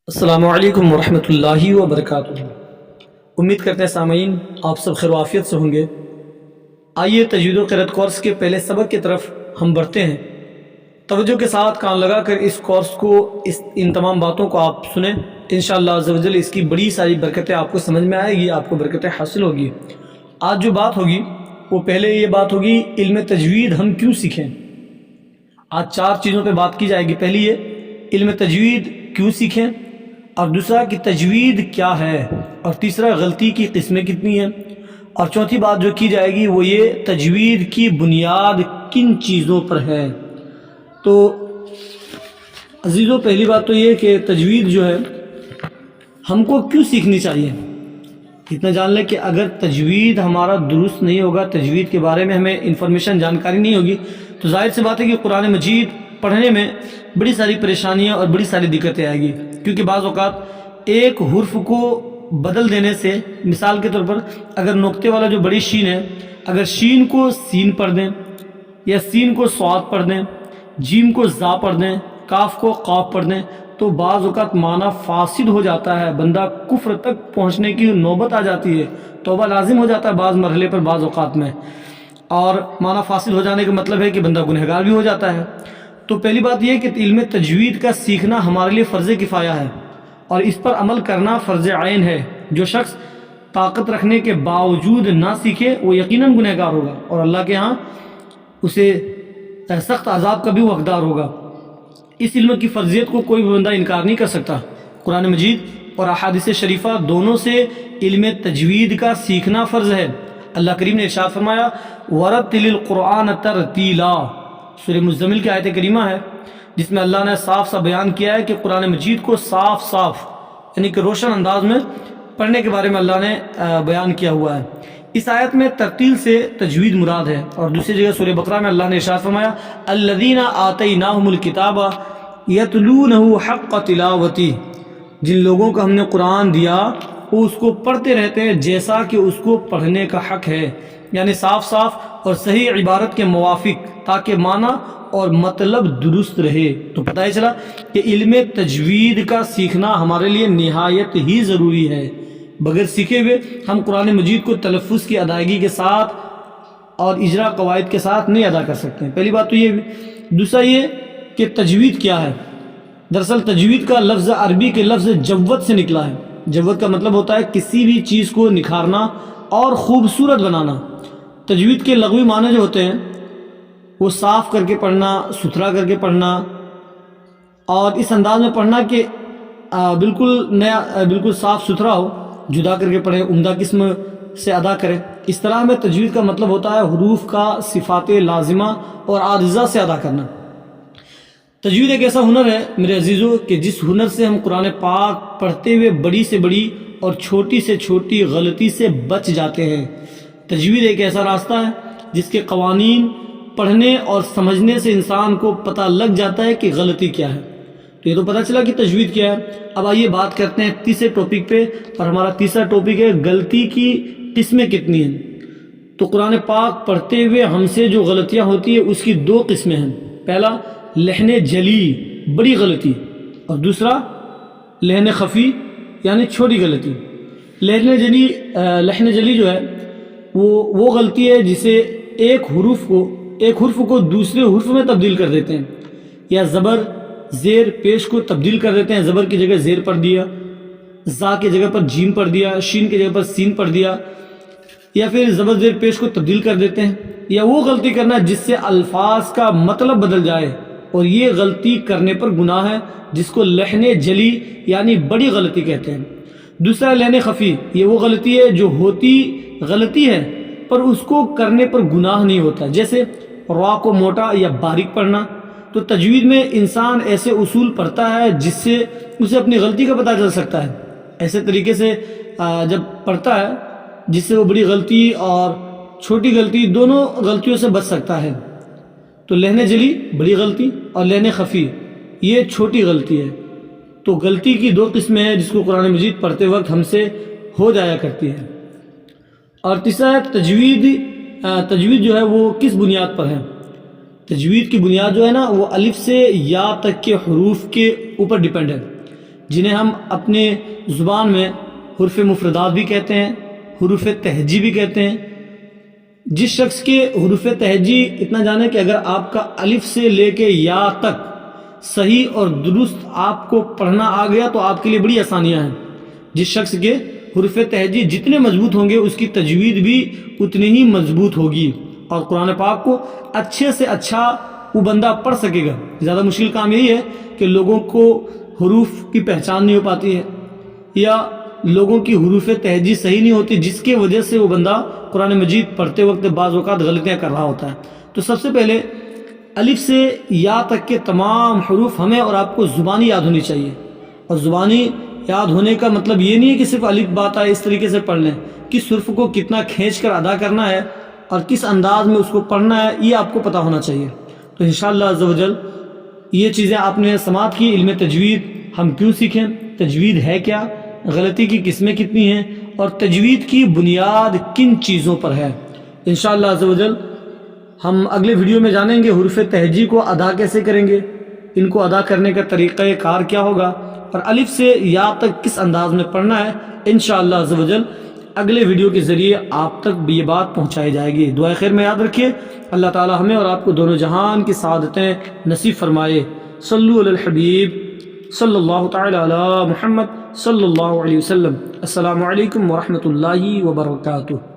السلام علیکم ورحمۃ اللہ وبرکاتہ۔ امید کرتے ہیں سامعین آپ سب خیر و عافیت سے ہوں گے۔ آئیے تجوید و قرأت کورس کے پہلے سبق کی طرف ہم بڑھتے ہیں۔ توجہ کے ساتھ کان لگا کر اس کورس کو ان تمام باتوں کو آپ سنیں، انشاءاللہ عز و جل اس کی بڑی ساری برکتیں آپ کو سمجھ میں آئے گی، آپ کو برکتیں حاصل ہوگی۔ آج جو بات ہوگی وہ پہلے یہ بات ہوگی علم تجوید ہم کیوں سیکھیں۔ آج 4 چیزوں پہ بات کی جائے گی۔ پہلی یہ علم تجوید کیوں سیکھیں، اور دوسرا کہ تجوید کیا ہے، اور تیسرا غلطی کی قسمیں کتنی ہیں، اور چوتھی بات جو کی جائے گی وہ یہ تجوید کی بنیاد کن چیزوں پر ہے۔ تو عزیزو، پہلی بات تو یہ کہ تجوید جو ہے ہم کو کیوں سیکھنی چاہیے۔ اتنا جان لیں کہ اگر تجوید ہمارا درست نہیں ہوگا، تجوید کے بارے میں ہمیں انفارمیشن جانکاری نہیں ہوگی، تو ظاہر سی بات ہے کہ قرآن مجید پڑھنے میں بڑی ساری پریشانیاں اور بڑی ساری دقتیں آئے گی، کیونکہ بعض اوقات ایک حرف کو بدل دینے سے، مثال کے طور پر اگر نقطے والا جو بڑی شین ہے، اگر شین کو سین پڑھ دیں، یا سین کو صاد پڑھ دیں، جیم کو زا پڑھ دیں، کاف کو قاف پڑھ دیں، تو بعض اوقات معنی فاسد ہو جاتا ہے، بندہ کفر تک پہنچنے کی نوبت آ جاتی ہے، توبہ لازم ہو جاتا ہے بعض مرحلے پر، بعض اوقات میں، اور معنی فاسد ہو جانے کا مطلب ہے کہ بندہ گنہگار بھی ہو جاتا ہے۔ تو پہلی بات یہ ہے کہ علم تجوید کا سیکھنا ہمارے لیے فرض کفایہ ہے، اور اس پر عمل کرنا فرض عین ہے۔ جو شخص طاقت رکھنے کے باوجود نہ سیکھے وہ یقیناً گنہگار ہوگا، اور اللہ کے ہاں اسے سخت عذاب کا بھی وہ حقدار ہوگا۔ اس علم کی فرضیت کو کوئی بندہ انکار نہیں کر سکتا۔ قرآن مجید اور احادیث شریفہ دونوں سے علم تجوید کا سیکھنا فرض ہے۔ اللہ کریم نے ارشاد فرمایا وَرَتِّلِ الْقُرْآنَ تَرْتِیلًا، سورہ مزمل کی آیت کریمہ ہے، جس میں اللہ نے صاف صاف بیان کیا ہے کہ قرآن مجید کو صاف یعنی کہ روشن انداز میں پڑھنے کے بارے میں اللہ نے بیان کیا ہوا ہے۔ اس آیت میں ترتیل سے تجوید مراد ہے، اور دوسری جگہ سورہ بقرہ میں اللہ نے ارشاد فرمایا الذین آتیناہم الکتاب یتلونہ حق تلاوتہ، جن لوگوں کو ہم نے قرآن دیا وہ اس کو پڑھتے رہتے ہیں جیسا کہ اس کو پڑھنے کا حق ہے، یعنی صاف اور صحیح عبارت کے موافق، تاکہ معنی اور مطلب درست رہے۔ تو پتہ ہی چلا کہ علم تجوید کا سیکھنا ہمارے لیے نہایت ہی ضروری ہے۔ بغیر سیکھے ہوئے ہم قرآن مجید کو تلفظ کی ادائیگی کے ساتھ اور اجرا قواعد کے ساتھ نہیں ادا کر سکتے ہیں۔ پہلی بات تو یہ۔ دوسرا یہ کہ تجوید کیا ہے۔ دراصل تجوید کا لفظ عربی کے لفظ جود سے نکلا ہے۔ جود کا مطلب ہوتا ہے کسی بھی چیز کو نکھارنا اور خوبصورت بنانا۔ تجوید کے لغوی معنی جو ہوتے ہیں وہ صاف کر کے پڑھنا، ستھرا کر کے پڑھنا، اور اس انداز میں پڑھنا کہ بالکل نیا، بالکل صاف ستھرا ہو، جدا کر کے پڑھے، عمدہ قسم سے ادا کرے۔ اس طرح میں تجوید کا مطلب ہوتا ہے حروف کا صفات لازمہ اور عارضہ سے ادا کرنا۔ تجوید ایک ایسا ہنر ہے میرے عزیزو کہ جس ہنر سے ہم قرآن پاک پڑھتے ہوئے بڑی سے بڑی اور چھوٹی سے چھوٹی غلطی سے بچ جاتے ہیں۔ تجوید ایک ایسا راستہ ہے جس کے قوانین پڑھنے اور سمجھنے سے انسان کو پتہ لگ جاتا ہے کہ غلطی کیا ہے۔ تو یہ تو پتہ چلا کہ تجوید کیا ہے۔ اب آئیے بات کرتے ہیں تیسرے ٹاپک پہ، اور ہمارا تیسرا ٹاپک ہے غلطی کی قسمیں کتنی ہیں۔ تو قرآن پاک پڑھتے ہوئے ہم سے جو غلطیاں ہوتی ہیں اس کی 2 قسمیں ہیں۔ پہلا لحن جلی، بڑی غلطی، اور دوسرا لحن خفی یعنی چھوٹی غلطی۔ لحن جلی جو ہے وہ غلطی ہے جسے ایک حرف کو دوسرے حرف میں تبدیل کر دیتے ہیں، یا زبر زیر پیش کو تبدیل کر دیتے ہیں، زبر کی جگہ زیر پڑھ دیا، زا کی جگہ پر جیم پڑھ دیا، شین کی جگہ پر سین پڑھ دیا، یا پھر زبر زیر پیش کو تبدیل کر دیتے ہیں، یا وہ غلطی کرنا جس سے الفاظ کا مطلب بدل جائے، اور یہ غلطی کرنے پر گناہ ہے، جس کو لحن جلی یعنی بڑی غلطی کہتے ہیں۔ دوسرا لحن خفی، یہ وہ غلطی ہے جو ہوتی غلطی ہے پر اس کو کرنے پر گناہ نہیں ہوتا، جیسے را کو موٹا یا باریک پڑھنا۔ تو تجوید میں انسان ایسے اصول پڑھتا ہے جس سے اسے اپنی غلطی کا پتہ چل سکتا ہے، ایسے طریقے سے جب پڑھتا ہے جس سے وہ بڑی غلطی اور چھوٹی غلطی دونوں غلطیوں سے بچ سکتا ہے۔ تو لحن جلی بڑی غلطی، اور لحن خفی یہ چھوٹی غلطی ہے۔ تو غلطی کی 2 قسمیں ہیں جس کو قرآن مجید پڑھتے وقت ہم سے ہو جایا کرتی ہے۔ اور تیسرا ہے تجوید جو ہے وہ کس بنیاد پر ہے۔ تجوید کی بنیاد جو ہے نا وہ الف سے یا تک کے حروف کے اوپر ڈیپینڈ ہے۔ جنہیں ہم اپنے زبان میں حروف مفردات بھی کہتے ہیں، حروف تہجی بھی کہتے ہیں۔ جس شخص کے حروف تہجی اتنا جانیں کہ اگر آپ کا الف سے لے کے یا تک صحیح اور درست آپ کو پڑھنا آ گیا تو آپ کے لیے بڑی آسانیاں ہیں۔ جس شخص کے حروف تہجی جتنے مضبوط ہوں گے اس کی تجوید بھی اتنی ہی مضبوط ہوگی، اور قرآن پاک کو اچھے سے اچھا وہ بندہ پڑھ سکے گا۔ زیادہ مشکل کام یہی ہے کہ لوگوں کو حروف کی پہچان نہیں ہو پاتی ہے، یا لوگوں کی حروف تہجی صحیح نہیں ہوتی، جس کی وجہ سے وہ بندہ قرآن مجید پڑھتے وقت بعض اوقات غلطیاں کر رہا ہوتا ہے۔ تو سب سے پہلے الف سے یا تک کے تمام حروف ہمیں اور آپ کو زبانی یاد ہونی چاہیے، اور زبانی یاد ہونے کا مطلب یہ نہیں ہے کہ صرف الف بات آئے اس طریقے سے پڑھ لیں، کس حرف کو کتنا کھینچ کر ادا کرنا ہے اور کس انداز میں اس کو پڑھنا ہے یہ آپ کو پتہ ہونا چاہیے۔ تو انشاءاللہ عز و جل یہ چیزیں آپ نے سماعت کی۔ علم تجوید ہم کیوں سیکھیں، تجوید ہے کیا، غلطی کی قسمیں کتنی ہیں، اور تجوید کی بنیاد کن چیزوں پر ہے، انشاءاللہ عز و جل ہم اگلے ویڈیو میں جانیں گے حروف تہجی کو ادا کیسے کریں گے، ان کو ادا کرنے کا طریقہ کار کیا ہوگا، اور الف سے یا تک کس انداز میں پڑھنا ہے۔ انشاءاللہ عز و جل اگلے ویڈیو کے ذریعے آپ تک یہ بات پہنچائی جائے گی۔ دعائے خیر میں یاد رکھیے، اللہ تعالی ہمیں اور آپ کو دونوں جہان کی سعادتیں نصیب فرمائے۔ صلو علی الحبیب صلی اللہ تعالی علی محمد صلی اللہ علیہ وسلم۔ السلام علیکم ورحمۃ اللہ وبرکاتہ۔